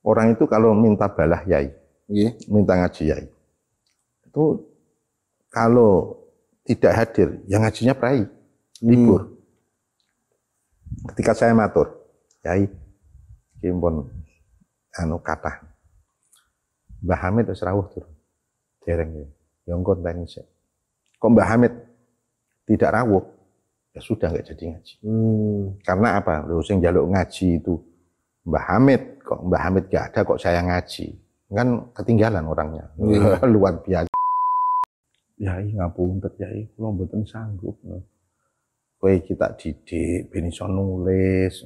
orang itu kalau minta balah yai, minta ngaji yai, itu kalau tidak hadir, yang ngajinya prai, libur. Ketika saya matur, yai, kimpun anu kata, Mbah Hamid wis rawuh turun, dereng ya, yang konten sih. Kok Mbah Hamid tidak rawuh, ya sudah nggak jadi ngaji. Karena apa? Lu sing njaluk ngaji itu Mbah Hamid, kok Mbah Hamid gak ada, kok saya ngaji, kan ketinggalan orangnya. Luar biasa. Yai ngapunten yai, kula mboten sanggup. Kowe kita didik ben iso nulis.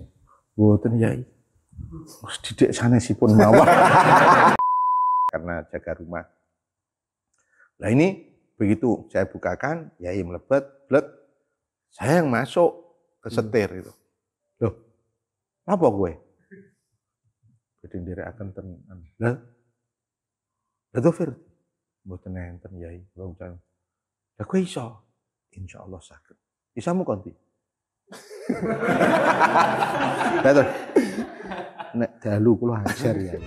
Mboten yai. Wis didik sanesipun mawon. Karena jaga rumah. Nah ini begitu saya bukakan, yai melebet, blek. Saya yang masuk ke setir itu. Loh, apa gue? Jadi nderekaken ten. Lah. Lah to Fir. Mboten enten yai, kula ucap. Lah kowe iso? Insyaallah saged. Isamu konti. Lah to. Nek dalu kula ajar ya.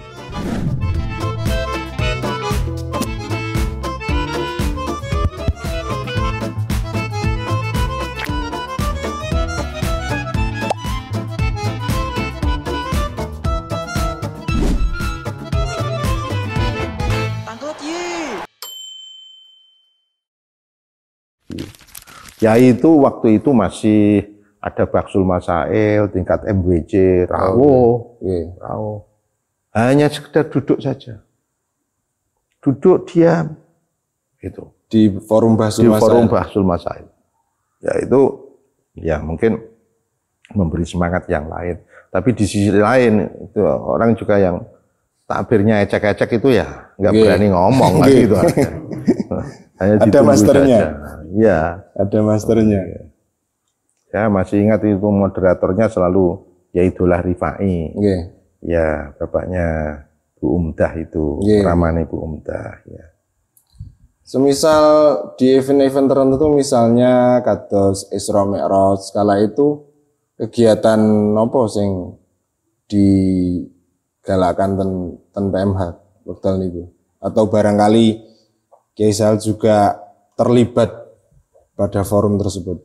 Yai itu waktu itu masih ada Baksul Masail, tingkat MWC, rawuh, rawuh. Hanya sekedar duduk saja, duduk diam, gitu. Di forum Baksul Masail. Di forum Baksul Masail. Ya itu, ya mungkin memberi semangat yang lain. Tapi di sisi lain itu orang juga yang takbirnya ecek-ecek itu ya nggak berani ngomong lagi gitu. Hanya ada masternya. Iya. Ada masternya. Saya masih ingat itu moderatornya selalu ya Idolah Rifai. Ya, bapaknya Bu Umdah itu, ramane Bu Umdah. Ya. Semisal di event-event tertentu, misalnya kados Isra Mi'raj, kala itu kegiatan nopo sing digalakan ten PMH wekdal niku, atau barangkali Kiai Sahal juga terlibat pada forum tersebut.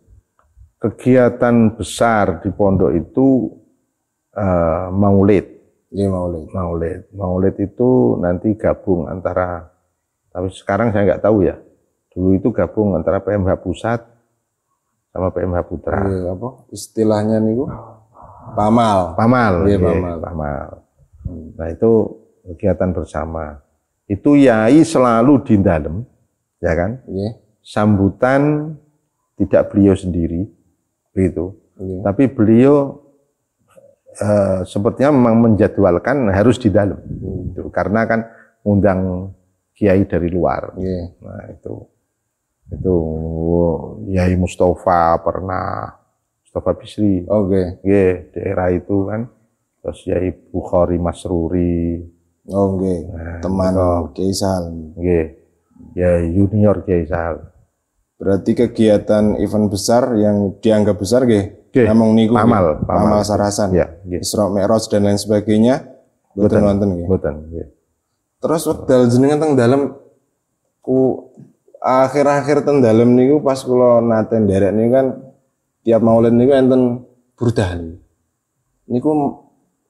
Kegiatan besar di pondok itu maulid. Iya, maulid. Maulid itu nanti gabung antara, tapi sekarang saya nggak tahu ya. Dulu itu gabung antara PMH Pusat sama PMH Putra. Iya, apa istilahnya niku? Pamal. Iya, Pamal. Nah itu kegiatan bersama. Itu yai selalu di dalam, ya kan? Sambutan tidak beliau sendiri, begitu. Tapi beliau sepertinya memang menjadwalkan harus di dalam, karena kan undang kiai dari luar. Nah itu Yai Mustafa pernah, Mustafa Bisri, daerah itu kan, terus Yai Bukhari Masruri. Nah, teman Kiai Sahal. Ya junior Kiai Sahal. Berarti kegiatan event besar yang dianggap besar namung niku Pamal Sarasan, Isra Mi'raj dan lain sebagainya, boten wonten. Terus wekdal jenengan teng dalem ku akhir-akhir teng dalem niku pas kula nate nderek niku kan tiap maulid niku enten burdah. Niku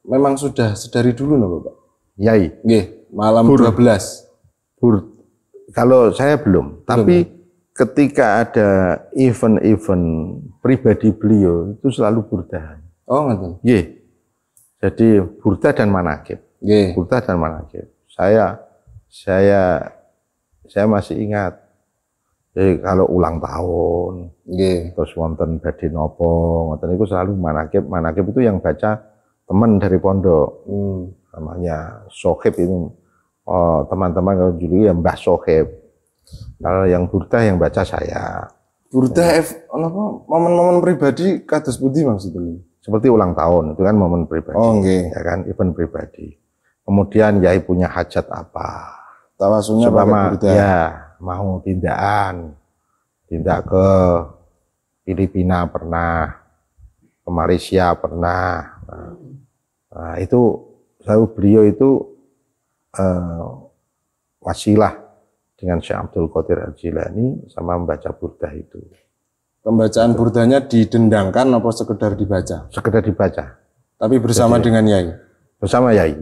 memang sudah sedari dulu napa, Pak? Yai. Malam 12. Kalau saya belum, tapi ketika ada event-event pribadi beliau itu selalu burdahan. Oh, ngerti. Jadi burdah dan manakib. Burdah dan manakib. Saya masih ingat. Jadi kalau ulang tahun, terus wonten badhe napa, ngoten itu selalu manakib. Manakib itu yang baca teman dari pondok. Namanya Sohib itu. Teman-teman kalau dulu ya Mbah Sohib. Kalau yang burdah yang baca saya. Burdah momen-momen pribadi kados pundi maksudnya? Seperti ulang tahun itu kan momen pribadi. Ya kan, event pribadi. Kemudian Yai punya hajat apa? Tawasulnya pakai burdah. Ya, mau tindak ke Filipina pernah, ke Malaysia pernah. Nah, itu beliau itu wasilah dengan Syekh Abdul Qadir Al-Jilani sama membaca burdah itu. Pembacaan burdahnya didendangkan apa sekedar dibaca? Sekedar dibaca. Tapi bersama dengan Yai? Bersama Yai.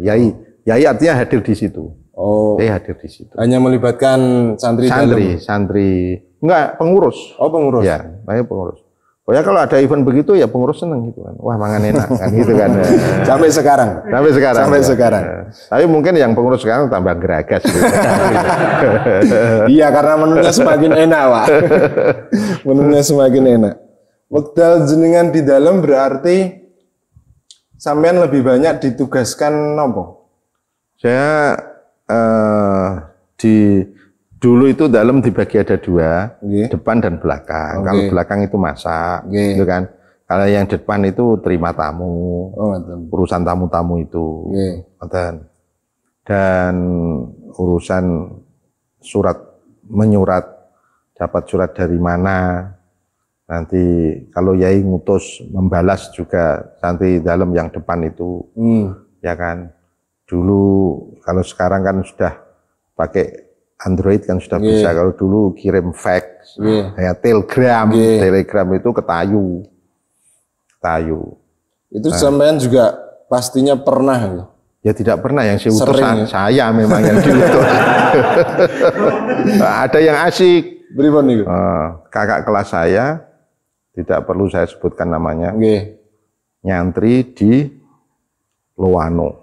Yai artinya hadir di situ. Oh. Yai hadir di situ. Hanya melibatkan santri dalam? Santri. Enggak, pengurus. Oh, pengurus. Ya, pengurus. Pokoknya kalau ada event begitu ya pengurus seneng gitu kan. Wah, mangan enak kan gitu kan. Sampai sekarang. Tapi mungkin yang pengurus sekarang tambah geragas gitu. Iya, karena menunya semakin enak, Pak. Menunya semakin enak. Wekdal jenengan di dalam berarti sampean lebih banyak ditugaskan nopo? Saya dulu itu dalam dibagi ada dua, depan dan belakang. Kalau belakang itu masak, gitu kan. Kalau yang depan itu terima tamu, urusan tamu-tamu itu, dan urusan surat menyurat, dapat surat dari mana. Nanti kalau Yai ngutus membalas juga nanti dalam yang depan itu, ya kan. Dulu kalau sekarang kan sudah pakai Android kan sudah bisa. Kalau dulu kirim fax, kayak telegram itu ke Tayu. Itu sampean juga pastinya pernah ya? Tidak pernah, yang saya utus saya memang yang diutus. Ada yang asik. Kakak kelas saya, tidak perlu saya sebutkan namanya, nyantri di Loano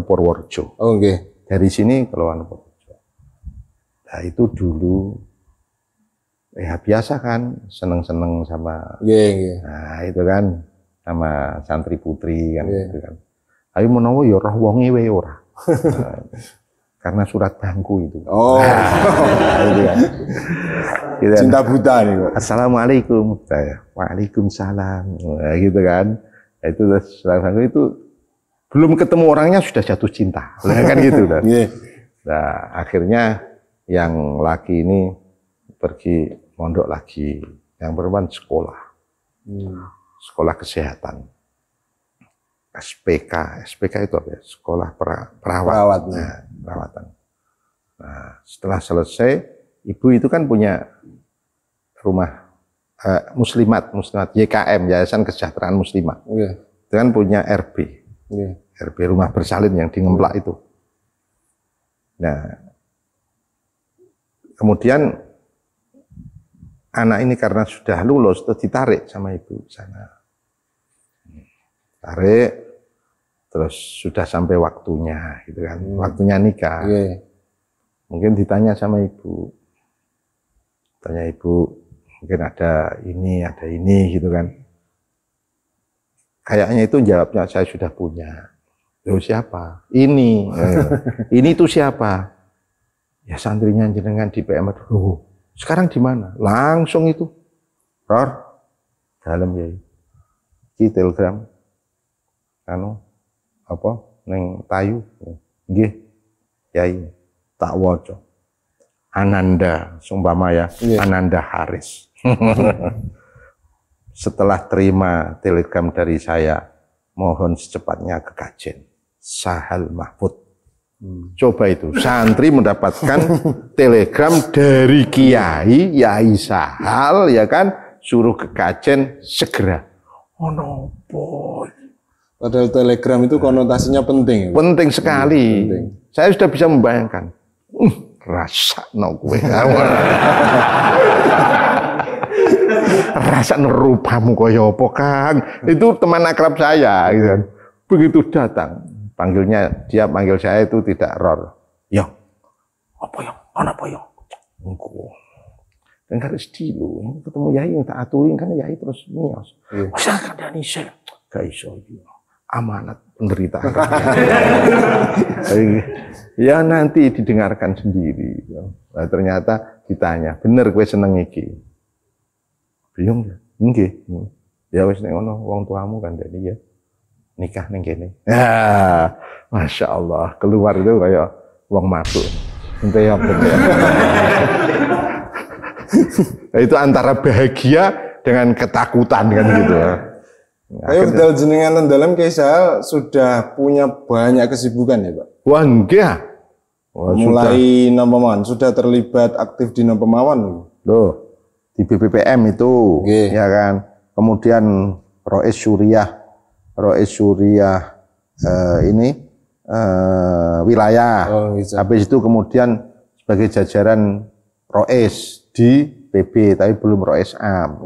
Purworejo. Dari sini ke Loano Purworejo. Nah itu dulu biasa kan, seneng-seneng sama nah itu kan sama santri putri kan gitu kan. Ayo menawa ya roh wonge wae ora. Karena surat bangku itu. Gitu kan. Cinta buta nih. Assalamualaikum. Waalaikumsalam. Nah, gitu kan. Itu surat bangku itu belum ketemu orangnya sudah jatuh cinta. Kan gitu kan. Nah, akhirnya yang laki ini pergi mondok lagi, yang perempuan sekolah, sekolah kesehatan, SPK itu apa ya? Sekolah perawatan. Nah, setelah selesai, ibu itu kan punya rumah muslimat YKM, Yayasan Kesejahteraan Muslimat, itu kan punya RB, RB rumah bersalin yang di Ngemplak itu. Nah, kemudian anak ini karena sudah lulus terus ditarik sama ibu sana. Tarik, terus sudah sampai waktunya gitu kan. Waktunya nikah. Mungkin ditanya sama ibu. Tanya ibu, mungkin ada ini gitu kan. Kayaknya itu jawabnya saya sudah punya. Loh siapa? Ini. Ini tuh siapa? Ya santrinya jenengan di PM. Sekarang di mana? Langsung itu. Ror. Dalam ya. Ki telegram. Neng Tayu. Nggih. Yai. Tak waca. Ananda Sumpamaya. Ananda Haris. Setelah terima telegram dari saya, mohon secepatnya ke Kajen. Sahal Mahfud. Coba itu, santri mendapatkan telegram dari Kiai Sahal, ya kan, suruh ke Kajen segera. Oh no boy. Padahal telegram itu konotasinya penting. Penting sekali. Penting. Saya sudah bisa membayangkan. Rasa no gue. Rasa nerupamu koyo apa Kang. Itu teman akrab saya. Gitu. Begitu datang. Dia panggil saya itu tidak Ror. Yang, apa yang? Apa yang? Engko. Dan harus dulu, ketemu Yai yang tak aturin kan Yai terus nios. Masa kandani saya, gak iso amanat penderitaan. Ya nanti didengarkan sendiri. Nah, ternyata ditanya, bener gue seneng iki. Bingung ya? Nggih. Ya wis nek ngono wong tuamu kan jadi ya. Nikah ning kene. Ya, Masya Allah, keluar itu kayak wong masuk. Entah apa. Itu antara bahagia dengan ketakutan kan gitu. Kayak bedal jenengan dalam Kaisal sudah punya banyak kesibukan ya Pak? Wah enggak. Mulai Nopo Mawon sudah terlibat aktif di Nopo Mawon loh, di BPPM itu, ya kan. Kemudian Rois Suriah ini wilayah. Habis itu kemudian sebagai jajaran Rois di PB, tapi belum Rois Am.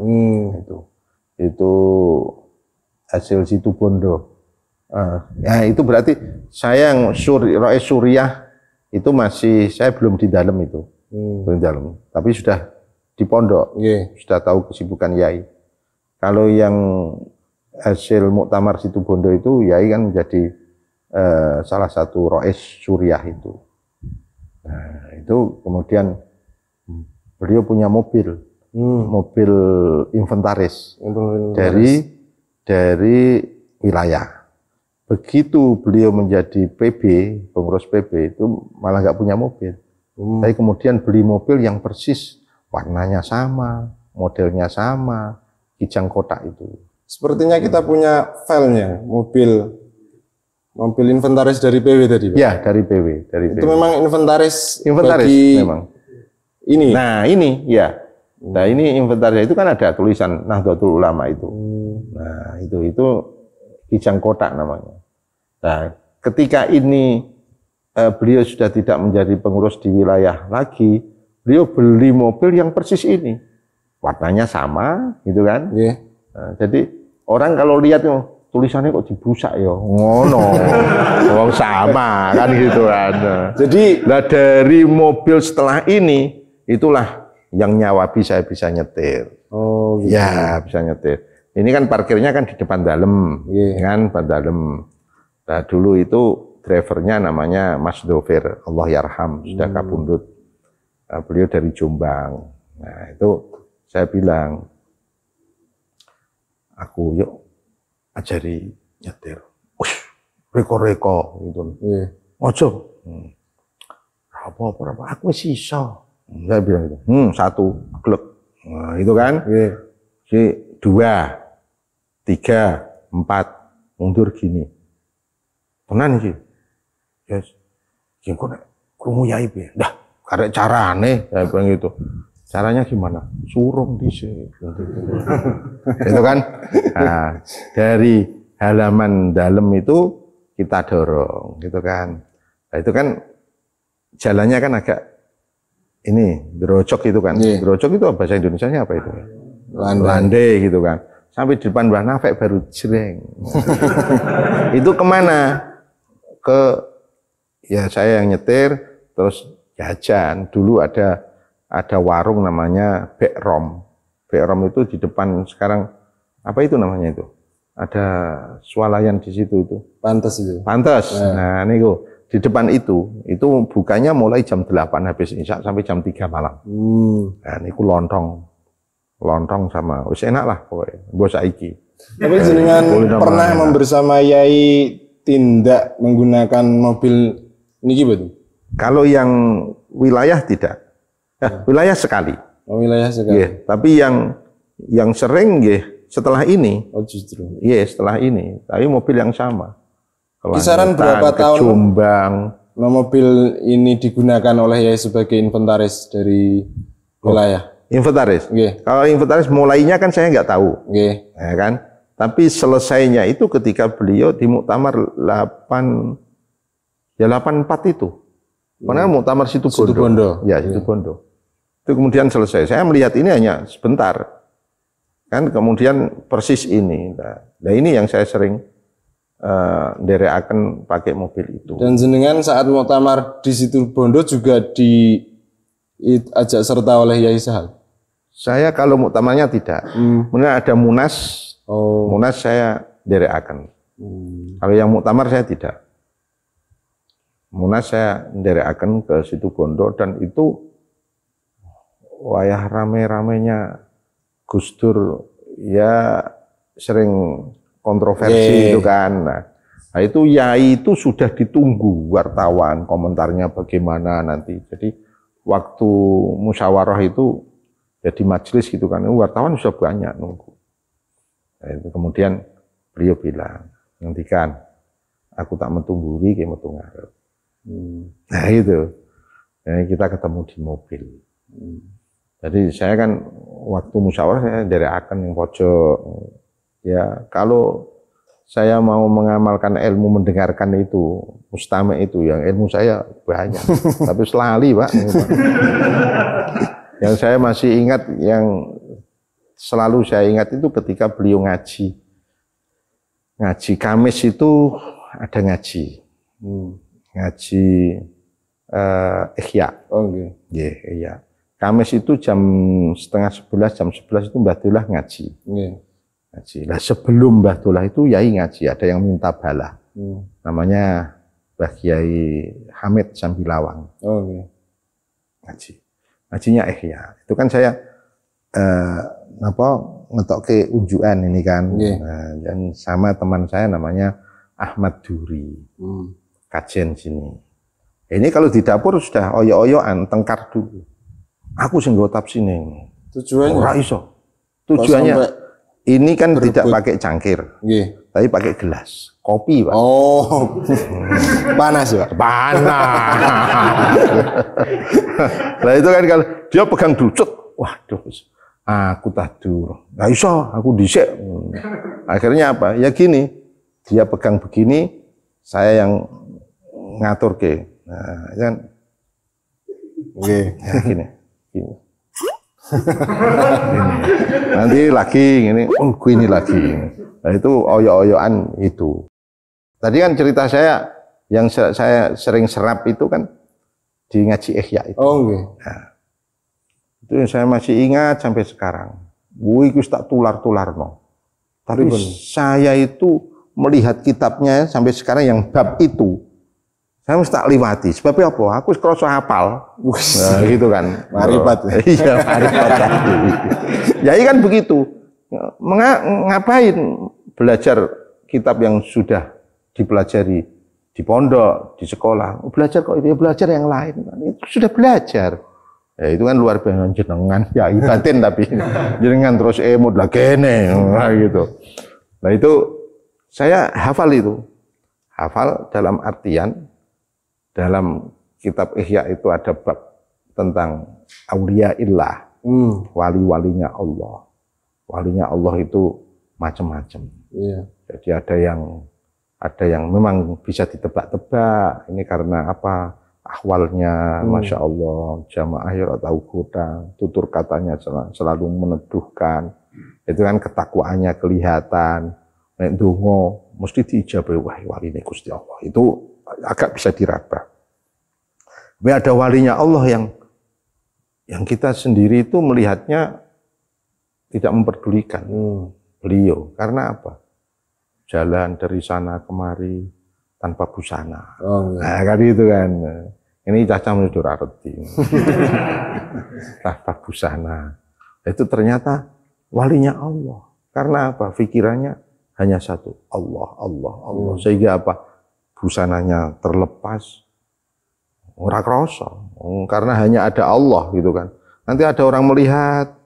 Itu hasil Situbondo. Ya itu berarti saya yang Rois Suriah itu masih saya belum di dalam itu, belum di dalam. Tapi sudah di pondok, sudah tahu kesibukan Yai. Kalau yang hasil Muktamar Situbondo itu Yai kan menjadi salah satu Rois Suriah itu. Nah, itu kemudian beliau punya mobil inventaris dari wilayah. Begitu beliau menjadi PB, pengurus PB itu malah nggak punya mobil. Tapi kemudian beli mobil yang persis warnanya sama, modelnya sama, kijang kotak itu. Sepertinya kita punya filenya, mobil inventaris dari PW tadi, Pak? Ya, dari PW. Itu memang inventaris bagi memang. Ini? Nah, ini, ya. Nah, ini inventaris itu kan ada tulisan Nahdlatul Ulama itu. Nah, itu kijang kotak namanya. Nah, ketika ini beliau sudah tidak menjadi pengurus di wilayah lagi, beliau beli mobil yang persis ini. Warnanya sama, gitu kan? Nah, jadi orang kalau lihat tulisannya kok dibusak ya, ngono, sama kan gitu kan. Jadi, dari mobil setelah ini, itulah yang nyawabi saya bisa nyetir. Oh, gitu. Ya bisa nyetir. Ini kan parkirnya kan di depan dalam, kan depan dalam. Nah dulu itu drivernya namanya Mas Dovir, Allah yarham, sudah kabundut. Beliau dari Jombang. Nah itu saya bilang, aku yuk ajari nyetir. Reko-reko gitu. Ojo. Apa aku sih iso. Saya bilang gitu. Satu klub. Nah, itu kan. Si 2, 3, 4 mundur gini. Tenan sih. Yes. Sing kok nek krungu yai piye? Dah, karek carane saya bilang gitu. Caranya gimana? Surung dhisik. Itu kan. Nah, dari halaman dalam itu kita dorong gitu kan. Nah, itu kan jalannya kan agak ini drojok itu kan. Drojok itu bahasa Indonesianya apa itu? Landai gitu kan. Sampai di depan Mbah Nafek baru jreng. Itu kemana? Ke ya saya yang nyetir terus jajan. Dulu ada warung namanya Bekrom. Bekrom itu di depan sekarang apa itu namanya itu? Ada swalayan di situ itu. Pantes itu. Pantes. Nah, niku di depan itu bukanya mulai jam 8 habis isya sampai jam 3 malam. Nah, niku lontong sama wis enak lah pokoknya. Mbok saiki. Tapi jenengan pernah bersama Yai tindak menggunakan mobil niki betul? Kalau yang wilayah tidak. Wilayah sekali. Oh, wilayah sekali. Tapi yang sering setelah ini. Oh, justru. Setelah ini. Tapi mobil yang sama. Kisaran berapa tahun Jombang. Mobil ini digunakan oleh Yai sebagai inventaris dari wilayah? Inventaris. Kalau inventaris mulainya kan saya nggak tahu. Ya kan? Tapi selesainya itu ketika beliau di Muktamar 84 itu. Karena Muktamar Situbondo. Ya, Situbondo. Itu kemudian selesai. Saya melihat ini hanya sebentar. Kan kemudian persis ini. Nah ini yang saya sering nderekaken pakai mobil itu. Dan jenengan saat Muktamar di Situbondo juga diajak serta oleh Yai Sahal? Saya kalau muktamarnya tidak. Kemudian ada Munas. Munas saya nderekaken. Kalau yang muktamar saya tidak. Munas saya nderekaken ke Situbondo dan itu wayah rame-ramenya Gus Dur ya sering kontroversi itu kan. Nah, itu Yai itu sudah ditunggu wartawan komentarnya bagaimana nanti. Jadi waktu musyawarah itu ya di majelis gitu kan, wartawan sudah banyak nunggu. Nah, itu kemudian beliau bilang, ngendikan, aku tak metu mburi, ki metu ngarep. Nah itu, jadi kita ketemu di mobil. Jadi saya kan waktu musyawarah saya dari akan yang pojok. Ya kalau saya mau mengamalkan ilmu mendengarkan itu, mustami' itu, yang ilmu saya banyak, tapi selali Pak. Yang saya masih ingat, yang selalu saya ingat itu ketika beliau ngaji. Ngaji Kamis itu ada ngaji. Ngaji Ihya. Oh nggih. Nggih, iya. Kamis itu jam 10:30, jam 11 itu Mbah Dullah ngaji. Nggih. Ngaji. Lah sebelum Mbah Dullah itu Yai ngaji, ada yang minta balah. Namanya Mbah Kiai Hamid Sambilawang. Oh nggih. Ngaji. Ngajinya Ihya. Itu kan saya ngetokke unjukan ini kan. Nah, dan sama teman saya namanya Ahmad Duri. Kajian sini. Ini kalau di dapur sudah oyo-oyoan, tengkar dulu. Aku sing nggo tafsine. Tujuannya? Ora iso. Tujuannya ini kan tidak pakai cangkir. Tapi pakai gelas. Kopi, Pak. Oh. Panas, Pak. Panas. Nah itu kan kalau dia pegang dulu, waduh. Aku tadur. Nggak iso, aku dhisik. Akhirnya apa? Ya gini. Dia pegang begini, saya yang ngatur ke. Nah, kan ya, gini. Gini. Nanti lagi ini, ini lagi. Nah, itu oyo-oyoan itu. Tadi kan cerita saya yang saya sering serap itu kan di ngaji Ihya itu. Oh, okay. Nah, itu yang saya masih ingat sampai sekarang. Wih, tak tular-tularno. Tapi saya itu melihat kitabnya sampai sekarang yang bab itu. Saya mesti tak liwati. Sebabnya apa? Aku kerasa hafal. Nah, gitu kan. Marifat. Iya, marifat. Ya kan begitu. Ngapain belajar kitab yang sudah dipelajari di pondok, di sekolah? Belajar kok itu, ya belajar yang lain. Itu sudah belajar. Ya itu kan luar biasa jenengan. Ya batin tapi jenengan terus emot lah kene. Nah, gitu. Nah itu saya hafal itu. Hafal dalam artian dalam kitab Ihya itu ada bab tentang aulia illah, wali-walinya Allah. Walinya Allah itu macam-macam. Iya. Jadi ada yang memang bisa ditebak-tebak. Ini karena apa? Ahwalnya, masya Allah, jamaah atau kota, tutur katanya selalu meneduhkan. Itu kan ketakwaannya kelihatan. Nek donga mesti diijabahi, wah wali ini Gusti Allah. Itu agak bisa diraba. Tapi ada walinya Allah yang kita sendiri itu melihatnya tidak memperdulikan beliau. Karena apa? Jalan dari sana kemari tanpa busana. Oh, nah, kan itu kan. Ini caca menuduh arti. Tanpa busana. Itu ternyata walinya Allah. Karena apa? Pikirannya hanya satu. Allah, Allah, Allah. Sehingga apa? Busananya terlepas. Ora kroso. Karena hanya ada Allah gitu kan. Nanti ada orang melihat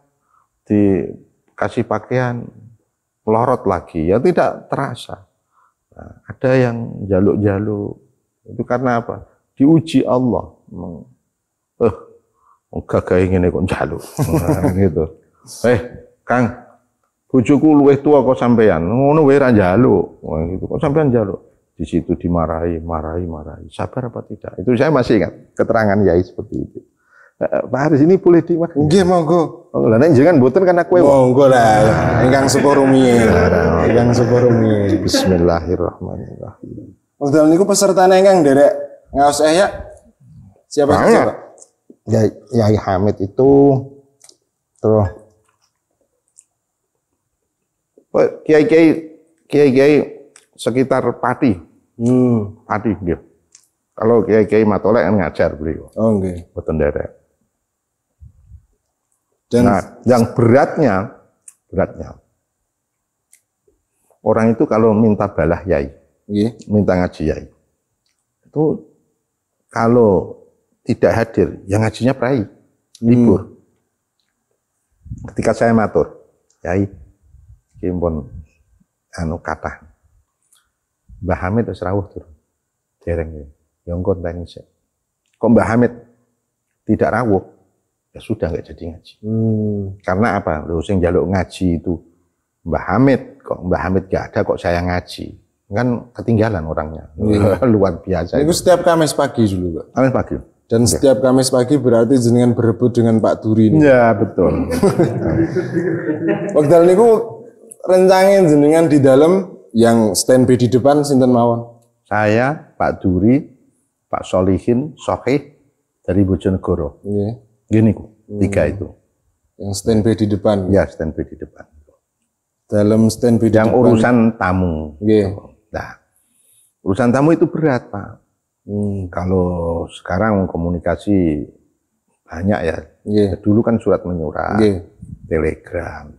dikasih pakaian melorot lagi. Ya tidak terasa. Nah, ada yang jaluk-jaluk. Itu karena apa? Diuji Allah. Gagah ngene kok jaluk. Nah, gitu. Kang, bojoku luwih tua kok sampean. Ngono wae ra njaluk. Wah gitu. Kok sampean njaluk? Di situ dimarahi. Sabar apa tidak? Itu saya masih ingat keterangan Yai seperti itu. Pak Haris ini boleh diwakili. Nggih, monggo. Oh, lah nek jenengan mboten kan aku monggo lah. Ingkang sepur rumiyin. Ingkang sepur rumiyin. Bismillahirrahmanirrahim. Wekdal niku pesertane ingkang nderek ngaos Ihya. Siapa saja, Pak? Yai Hamid itu terus kiai-kiai sekitar Pati. Pati nggih. Kalau kiai-kiai Matolek kan ngajar beliau. Oh nggih. Mboten nderek. Nah, yang beratnya orang itu kalau minta balah Yai, minta ngaji Yai, itu kalau tidak hadir, yang ngajinya prai, libur. Ketika saya matur, Yai, kimpun anu kata Mbah Hamid wis rawuh tur. Dereng ya. Ya engko enteni sik. Kok Mbah Hamid tidak rawuh, ya sudah nggak jadi ngaji. Karena apa? Lho sing njaluk ngaji itu Mbah Hamid, kok Mbah Hamid gak ada kok saya ngaji. Kan ketinggalan orangnya. Luar biasa. Itu setiap Kamis pagi dulu, Pak. Kamis pagi. Dan setiap Kamis pagi berarti jenengan berebut dengan Pak Duri ini. Ya, betul. Wekdal niku rencangin jenengan di dalam yang standby di depan sinten mawon? Saya, Pak Duri, Pak Solihin, Sohih dari Bojonegoro. Iya. Gini ku, 3 itu. Yang standby di depan. Ya, standby di depan. Dalam standby di yang depan. urusan tamu. Iya. Nah, urusan tamu itu berat, Pak. Kalau sekarang komunikasi banyak ya. Dulu kan surat menyurat, telegram.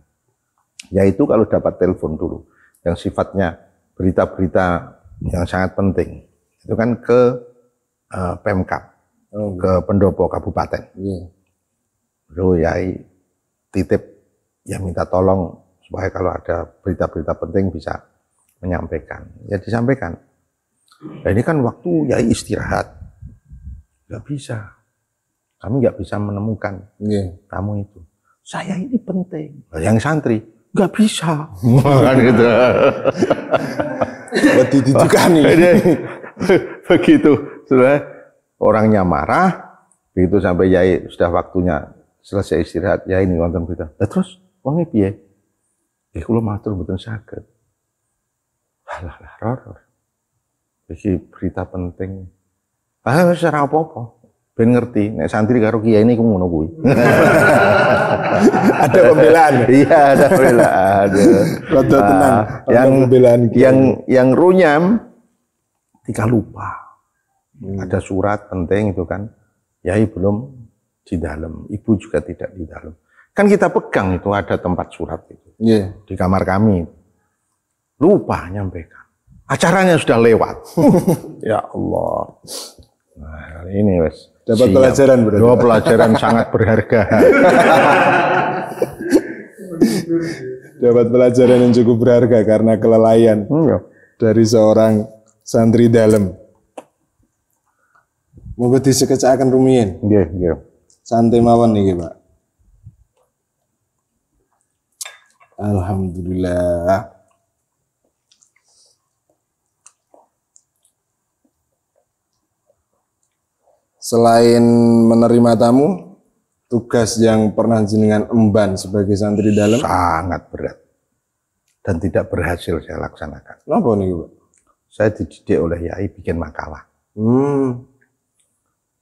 Ya itu kalau dapat telepon dulu, yang sifatnya berita-berita yang sangat penting, itu kan ke Pemkab, ke pendopo kabupaten. Lalu yai titip, ya minta tolong supaya kalau ada berita-berita penting bisa menyampaikan. Ya disampaikan. Nah, ini kan waktu yai istirahat, nggak bisa. Kami nggak bisa menemukan tamu itu. Saya ini penting. Yang santri nggak bisa. Kan gitu. Begitu sudah orangnya marah, begitu sampai yai sudah waktunya selesai istirahat, yai ini wonten berita. Lah terus wonge piye? Kula matur mboten saged. Lah ror. Iki berita penting. Wis ora apa-apa. Ben ngerti nek santri karo kiai ini ngono kuwi. Ada pembelaan. Iya, ada pembelaan. Rada tenang. Yang runyam tika lupa. Ada surat penting itu kan. Yai belum di dalam, ibu juga tidak di dalam. Kan kita pegang itu ada tempat surat itu. Di kamar kami. Lupa nyampaikan. Acaranya sudah lewat. Ya Allah. Nah, ini wes. Dapat pelajaran berarti. Dua pelajaran sangat berharga. Dapat pelajaran yang cukup berharga karena kelalaian dari seorang santri dalam. Moga disekecakan rumiyin. Nggih. Santai mawon niki, Pak. Alhamdulillah. Selain menerima tamu, tugas yang pernah jenengan emban sebagai santri dalam sangat berat dan tidak berhasil saya laksanakan. Kenapa nih, Pak? Saya dididik oleh yai bikin makalah.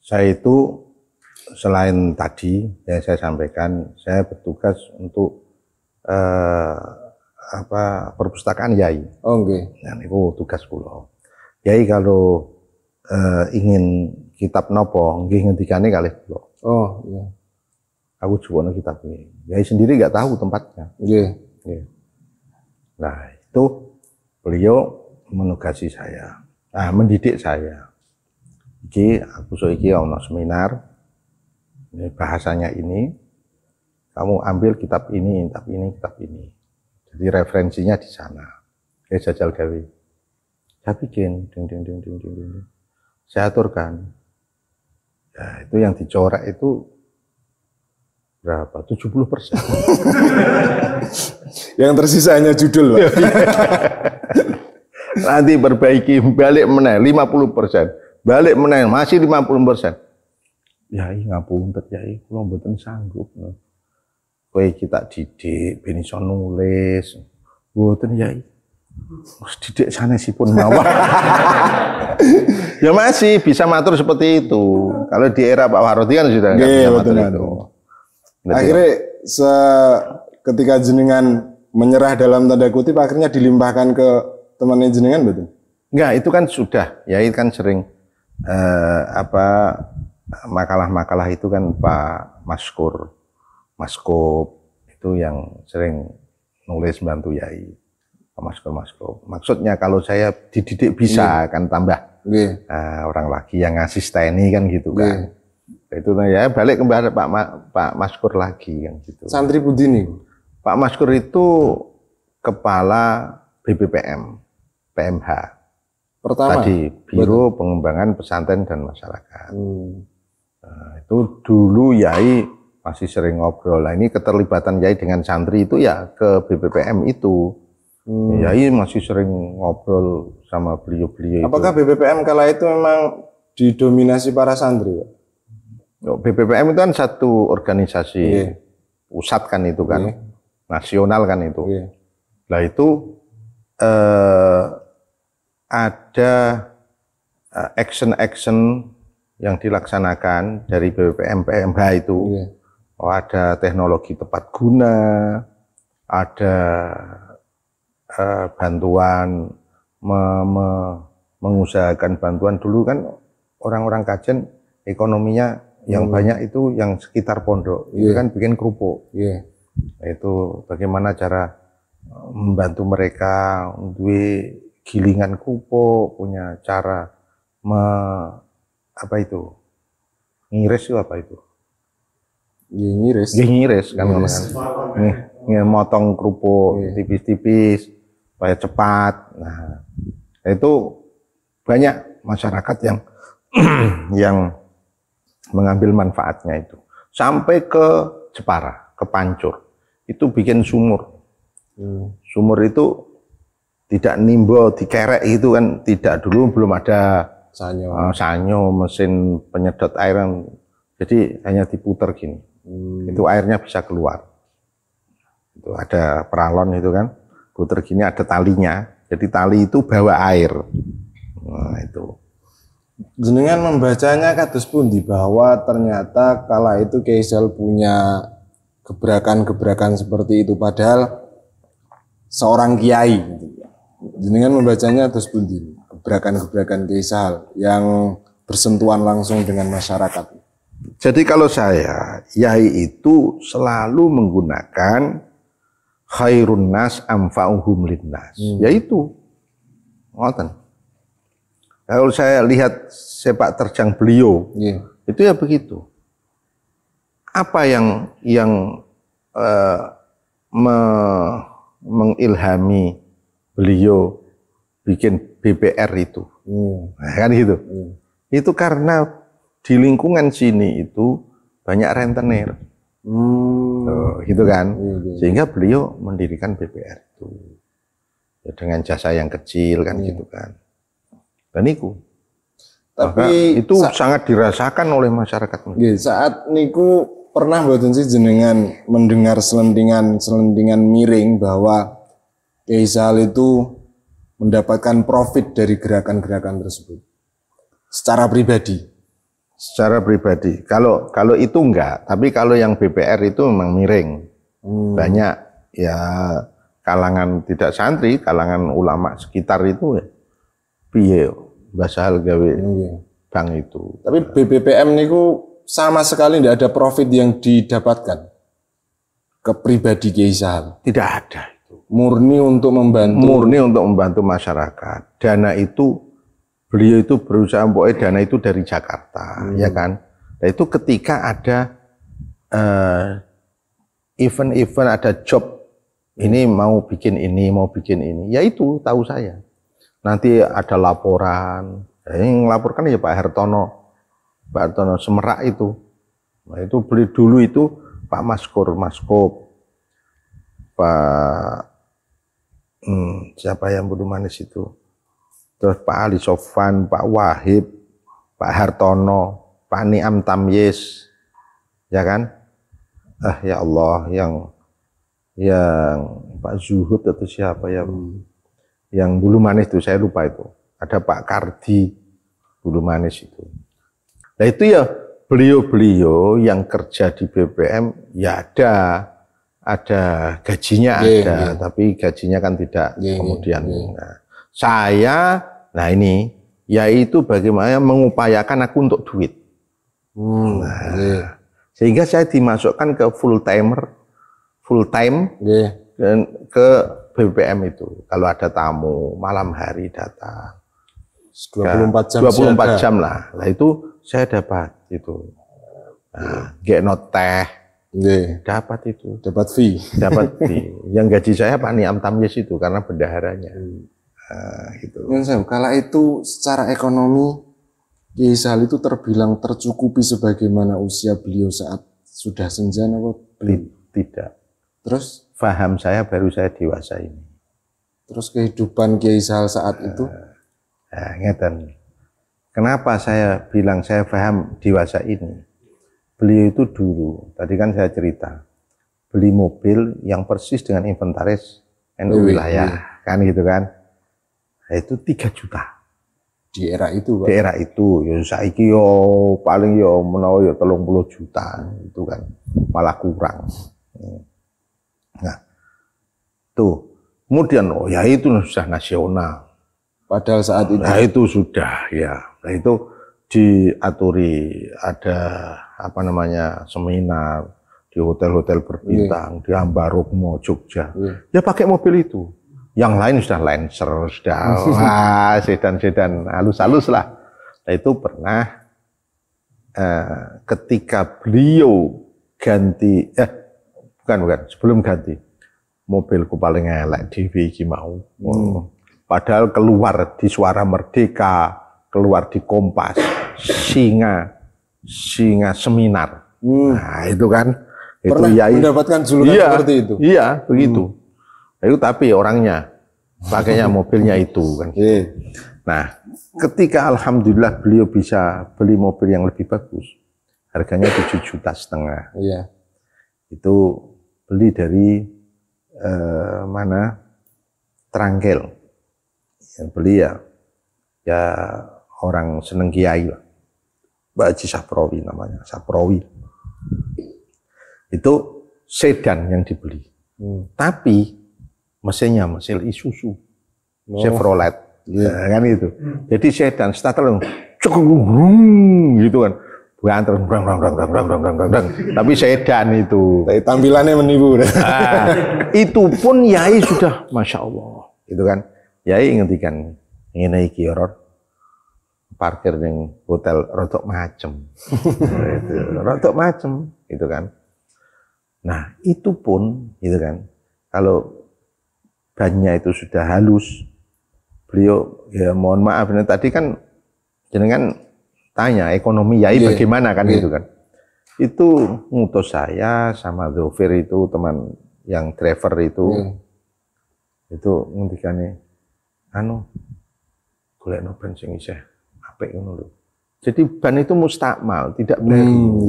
Saya itu selain tadi yang saya sampaikan, saya bertugas untuk perpustakaan yai. Dan itu tugas kula. Yai kalau ingin kitab nopo nggih ngendikane kalih kula. Aku juwono kitab ini. Yai sendiri nggak tahu tempatnya. Nah, itu beliau menugasi saya. Nah, mendidik saya. Aku iki ono seminar. Ini bahasanya ini. Kamu ambil kitab ini, kitab ini. Jadi referensinya di sana. Kayak jajal gawe. Saya bikin saya aturkan. Ya, itu yang dicoret itu berapa? 70%. Yang tersisa hanya judul, Pak. Nanti perbaiki, balik meneh 50%. Balik meneh masih 50%. Yai ngapunten yai, kula mboten sanggup. Kowe kita didik ben iso nulis. Mboten yai. Wis didik sanesipun mawon. Ya masih bisa matur seperti itu. Kalau di era Pak Warodi kan sudah nggak bisa matur itu. Akhirnya ketika jenengan menyerah dalam tanda kutip, akhirnya dilimpahkan ke temannya jenengan, betul? Enggak, itu kan sudah. Ya itu kan sering makalah-makalah itu kan Pak Maskop itu yang sering nulis bantu yai. Maskop. Maksudnya kalau saya dididik bisa kan tambah orang lagi yang ngasisteni kan gitu kan. Itu ya balik kembali Pak Maskur lagi kan gitu. Santri pundi nih? Pak Maskur itu kepala BPPM, PMH. Pertama, tadi Biro Pengembangan Pesantren dan Masyarakat. Nah, itu dulu Yai masih sering ngobrol. Nah, ini keterlibatan Yai dengan santri itu ya ke BPPM itu. Yai masih sering ngobrol sama beliau-beliau. Apakah BPPM kala itu memang didominasi para santri? BPPM itu kan satu organisasi pusat kan itu kan, nasional kan itu. Nah itu ada action-action yang dilaksanakan dari BPPM PMH itu. Oh, ada teknologi tepat guna, ada bantuan mengusahakan bantuan. Dulu kan orang-orang Kajen ekonominya yang banyak itu yang sekitar pondok, itu kan bikin kerupuk. Itu bagaimana cara membantu mereka untuk gilingan kerupuk, punya cara apa itu? Ngiris itu apa itu? Ngiris kan, motong kerupuk tipis-tipis supaya cepat. Nah, itu banyak masyarakat yang mengambil manfaatnya itu. Sampai ke Jepara, ke Pancur, itu bikin sumur. Sumur itu tidak nimbo, dikerek itu kan, tidak, dulu belum ada sanyo, mesin penyedot air, jadi hanya diputer gini. Itu airnya bisa keluar. Itu ada peralon itu kan, puter gini ada talinya, jadi tali itu bawa air. Nah, itu. Jenengan membacanya kados pundi bahwa ternyata kala itu Kiai Rizal punya gebrakan-gebrakan seperti itu, padahal seorang kiai gitu. Jenengan membacanya kados pundi gebrakan-gebrakan Kiai Rizal yang bersentuhan langsung dengan masyarakat? Jadi kalau saya, Yai itu selalu menggunakan khairun nas amfa'uhum linnas, yaitu ngoten. Kalau saya lihat sepak terjang beliau, itu ya begitu. Apa yang mengilhami beliau bikin BPR itu, nah, kan gitu. Itu karena di lingkungan sini itu banyak rentenir, gitu kan. Sehingga beliau mendirikan BPR itu ya, dengan jasa yang kecil kan, gitu kan. Dan itu, tapi itu sangat dirasakan oleh masyarakat. Saat niku pernah mboten sih jenengan mendengar selentingan miring bahwa Kiai Rizal itu mendapatkan profit dari gerakan-gerakan tersebut secara pribadi? Secara pribadi, kalau itu enggak, tapi kalau yang BPR itu memang miring. Banyak ya kalangan tidak santri, kalangan ulama sekitar itu ya, piye basal gawe bank itu. Tapi BPPM niku sama sekali tidak ada profit yang didapatkan ke pribadi Kiai Rizal. Tidak ada itu. Murni untuk membantu masyarakat. Dana itu beliau itu berusaha dana itu dari Jakarta, ya kan. Nah, itu ketika ada event-event, ada job ini mau bikin ini, ya itu tahu saya. Nanti ada laporan, yang melaporkan ya Pak Hartono Semerak itu. Nah, itu beli dulu itu Pak Maskop, Pak siapa yang Budi Manis itu, terus Pak Ali Sofan, Pak Wahib, Pak Hartono, Pak Niam Tamyiz, ya kan? Ya Allah, yang Pak Zuhud atau siapa ya? Yang Bulu Manis itu saya lupa itu. Ada Pak Kardi Bulu Manis itu. Nah itu ya beliau-beliau yang kerja di BPM ya ada gajinya tapi gajinya kan tidak kemudian. Nah, saya ini yaitu bagaimana mengupayakan aku untuk duit. Sehingga saya dimasukkan ke full time dan ke BPM itu. Kalau ada tamu malam hari datang 24 jam lah. Nah itu saya dapat itu. Nah, gekno teh, Dapat itu. Dapat fee. Dapat fee. Yang gaji saya Pak Niam Tamyiz itu karena bendaharanya. Gitu. Kala itu secara ekonomi Kiai Sahal itu terbilang tercukupi sebagaimana usia beliau saat sudah senja atau belum? Tidak. Terus? Faham saya baru saya dewasa ini. Terus kehidupan Kiai Sahal saat itu? Ngeten. Kenapa saya bilang saya paham dewasa ini? Beliau itu dulu, tadi kan saya cerita, beli mobil yang persis dengan inventaris NU wilayah, kan gitu kan? Nah, itu 3 juta. Di era itu, Pak? Di era itu, ya saiki yo paling yo menawa yo 30 juta, itu kan malah kurang. Nah, tuh, kemudian ya itu sudah nasional. Padahal saat itu. Nah itu sudah ya. Nah itu diaturi ada apa namanya seminar di hotel-hotel berbintang di Ambarukmo Jogja. Ya pakai mobil itu. Yang lain sudah Lancer, sudah sedan-sedan halus-halus lah. Nah itu pernah ketika beliau ganti bukan sebelum ganti mobilku paling elek Dewi iki mau. Padahal keluar di Suara Merdeka, keluar di Kompas, singa seminar. Nah itu kan, pernah itu mendapatkan julukan seperti itu. Iya begitu. Itu tapi orangnya pakainya mobilnya itu kan. Nah ketika alhamdulillah beliau bisa beli mobil yang lebih bagus, harganya 7,5 juta. Iya. Itu beli dari mana? Trangkel. Yang beli ya orang seneng kiai lah. Mbak Haji Saprowi namanya, Saprowi. Itu sedan yang dibeli. Tapi mesinnya mesin Isuzu. Chevrolet. Kan itu. Jadi sedan starter gitu kan. Bukan tapi sedan itu. Tampilannya menipu. Itu pun yai sudah Masya Allah. Itu kan. Yai ngendikan ngene iki horor parkir ning hotel rodok macem. Rodok macem gitu kan. Nah, itu pun gitu kan. Kalau bannya itu sudah halus, beliau ya mohon maaf ini tadi kan jenengan tanya ekonomi yai bagaimana kan gitu kan. Itu ngutus saya sama Zofir itu teman yang driver itu. Itu ngendikane golekno ban sing isih apik ngono lho. Jadi ban itu mustakmal, tidak baru.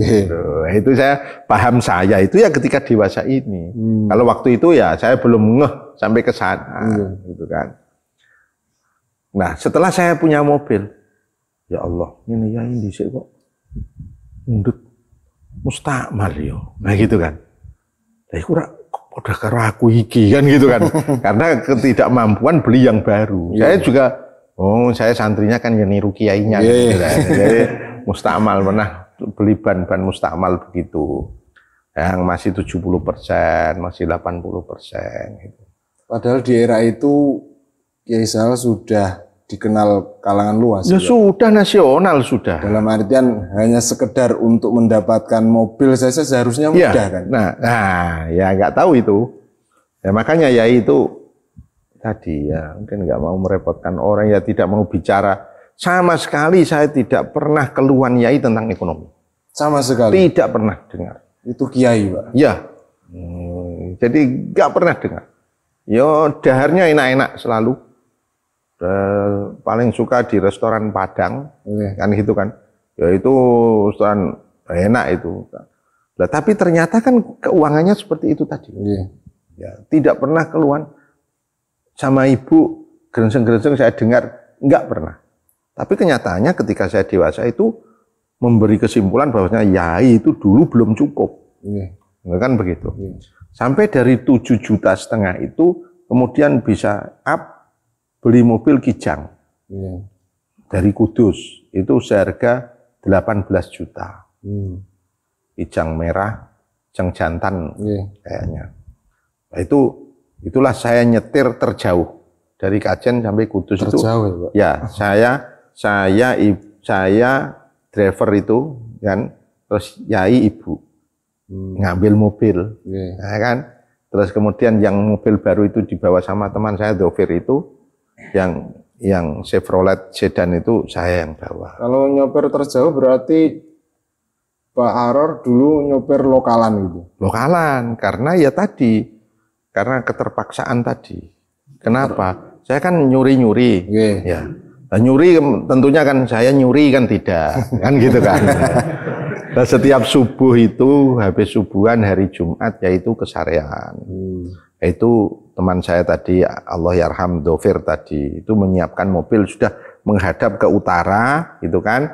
Itu saya paham saya itu ya ketika dewasa ini. Kalau waktu itu ya saya belum ngeh sampai ke sana gitu kan. Nah, setelah saya punya mobil, ya Allah, ini ya ini sih kok mundut mustakmal yo. Nah gitu kan. Lah iku udah karo aku iki kan gitu kan. Karena ketidakmampuan beli yang baru. Saya juga saya santrinya kan yang niru kiainya gitu kan. Jadi mustakmal pernah beli ban-ban mustakmal begitu. Yang masih 70%, masih 80% gitu. Padahal di era itu Kiai Sahal sudah dikenal kalangan luas. Ya sudah nasional sudah. Dalam artian hanya sekedar untuk mendapatkan mobil saja seharusnya mudah kan. Nah ya nggak tahu itu. Ya makanya ya itu tadi ya mungkin nggak mau merepotkan orang ya tidak mau bicara sama sekali saya tidak pernah keluhan yai tentang ekonomi. Sama sekali. Tidak pernah dengar. Itu kiai Pak. Ya. Jadi nggak pernah dengar. Yo daharnya enak-enak selalu. Paling suka di restoran Padang, kan gitu kan, ya itu restoran enak itu. Nah, tapi ternyata kan keuangannya seperti itu tadi, ya, tidak pernah keluhan sama ibu gerenseng-gerenseng saya dengar, nggak pernah. Tapi kenyataannya ketika saya dewasa itu memberi kesimpulan bahwasanya yai itu dulu belum cukup, kan begitu. Sampai dari 7,5 juta itu kemudian bisa up beli mobil Kijang dari Kudus itu seharga 18 juta. Kijang merah, Kijang jantan kayaknya. Nah, itulah saya nyetir terjauh dari Kajen sampai Kudus terjauh, itu. Ya, saya driver itu kan, terus yai ibu. ngambil mobil, nah, kan. Terus kemudian yang mobil baru itu dibawa sama teman saya Dovir itu, yang Chevrolet sedan itu saya yang bawa. Kalau nyopir terjauh berarti Pak Aror dulu nyopir lokalan gitu? Lokalan, karena ya tadi, karena keterpaksaan tadi. Kenapa? Saya kan nyuri-nyuri, ya. Nah, nyuri tentunya kan saya nyuri kan tidak, kan gitu kan. Nah, setiap subuh itu habis subuhan hari Jumat yaitu kesarean. Itu teman saya tadi Allah yarham Dovir tadi itu menyiapkan mobil sudah menghadap ke utara gitu kan.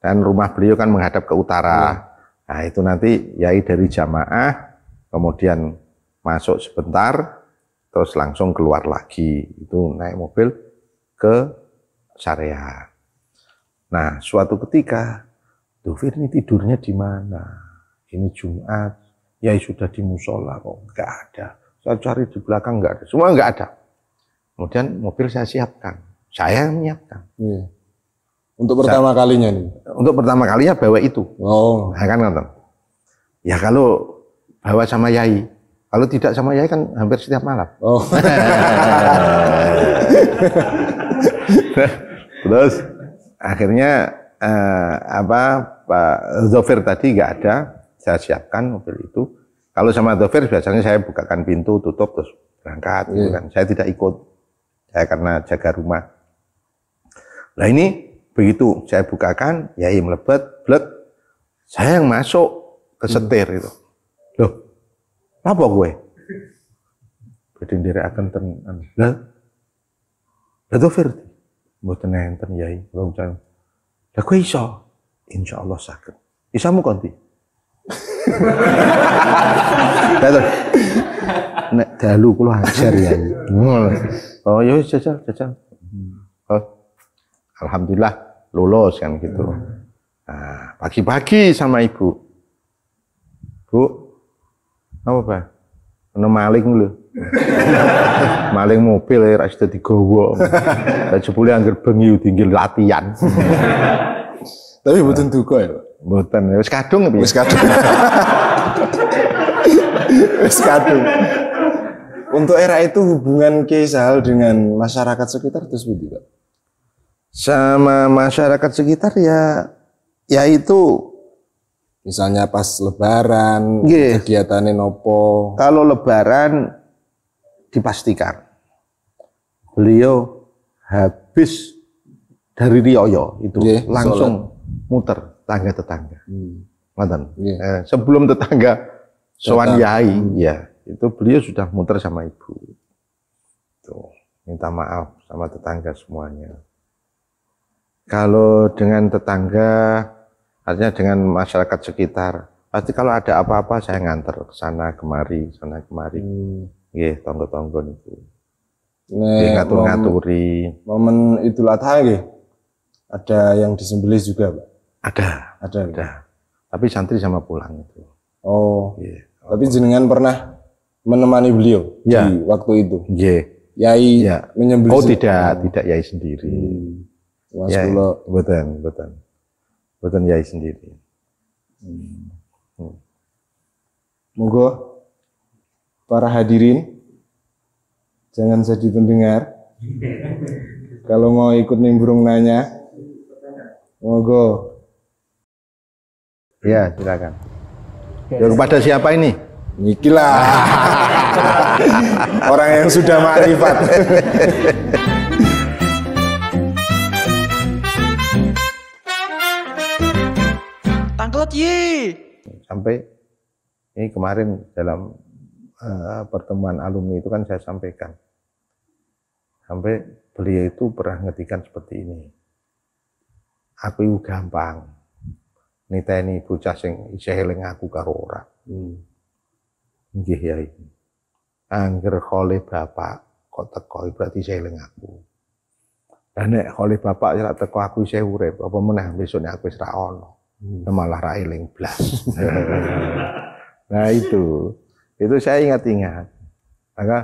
Dan rumah beliau kan menghadap ke utara. Nah, itu nanti yai dari jamaah kemudian masuk sebentar terus langsung keluar lagi. Itu naik mobil ke Syariah. Nah, suatu ketika Dovir ini tidurnya di mana? Ini Jumat, ya sudah di musola kok, nggak ada. Saya cari di belakang nggak ada, semua nggak ada. Kemudian mobil saya siapkan, saya yang menyiapkan. Untuk pertama kalinya nih? Untuk pertama kalinya bawa itu. Oh. Nah, kan nonton. Ya kalau bawa sama yai, kalau tidak sama yai kan hampir setiap malam. Oh. Terus akhirnya Pak Dovir tadi nggak ada, saya siapkan mobil itu. Kalau sama Dovir biasanya saya bukakan pintu, tutup terus berangkat, gitu kan. Saya tidak ikut, saya karena jaga rumah. Nah ini begitu saya bukakan, yai melebet, blek, saya yang masuk ke setir itu. Loh, apa gue? Berdiri akan tenan. Lah Dovir, mboten enten yai, kula ucap. Lah kowe iso? Insyaallah saged. Isamu konti. Nek dalu kula ajar yai. Oh ya jajal. Oh, alhamdulillah lulus kan gitu. Nah, pagi-pagi sama ibu. Bu, apa Pak? Ono maling lho. Maling mobil ya rak sida digowo. Lah jebule angger bengi tinggal latihan. Tapi mboten duka ya, Pak. Mboten, wis kadung piye? Wis kadung. Wis kadung. Untuk era itu hubungan Kiai Sahal dengan masyarakat sekitar terus begitu, Pak? Sama masyarakat sekitar ya itu misalnya pas lebaran, kegiatannya nopo. Kalau lebaran dipastikan beliau habis dari Rioyo itu langsung muter tetangga-tetangga. Sebelum tetangga sowan yai, ya itu beliau sudah muter sama ibu. Tuh, minta maaf sama tetangga semuanya. Kalau dengan tetangga, artinya dengan masyarakat sekitar, pasti kalau ada apa-apa saya nganter ke sana kemari, sana kemari. Tonggo-tonggo itu. Ngatur-ngaturi. Momen Idul Adha nggih. Ada yang disembelih juga, Pak? Ada. Tapi santri sama pulang itu. Oh. Tapi jenengan pernah menemani beliau di waktu itu? Yai menyembelih. Oh, tidak yai sendiri. Betul yai sendiri. Moga para hadirin jangan jadi pendengar. Kalau mau ikut nimbrung nanya, moga. Ya, silakan. Ya, kepada siapa ini? Nikilah. Orang yang sudah makrifat. Tangklet ye. Sampai ini kemarin dalam pertemuan alumni itu kan saya sampaikan. Sampai beliau itu pernah ngetikan seperti ini. Aku itu gampang. Niteni bocah sing isih eling aku karo ora. Nggih ya iki. Angger khole bapak kok teko berarti isih eling aku. Lah nek khole bapak ora teko aku isih urip, apa meneh besok nek aku wis ra ono. Malah ra eling blas. Nah itu saya ingat-ingat. Maka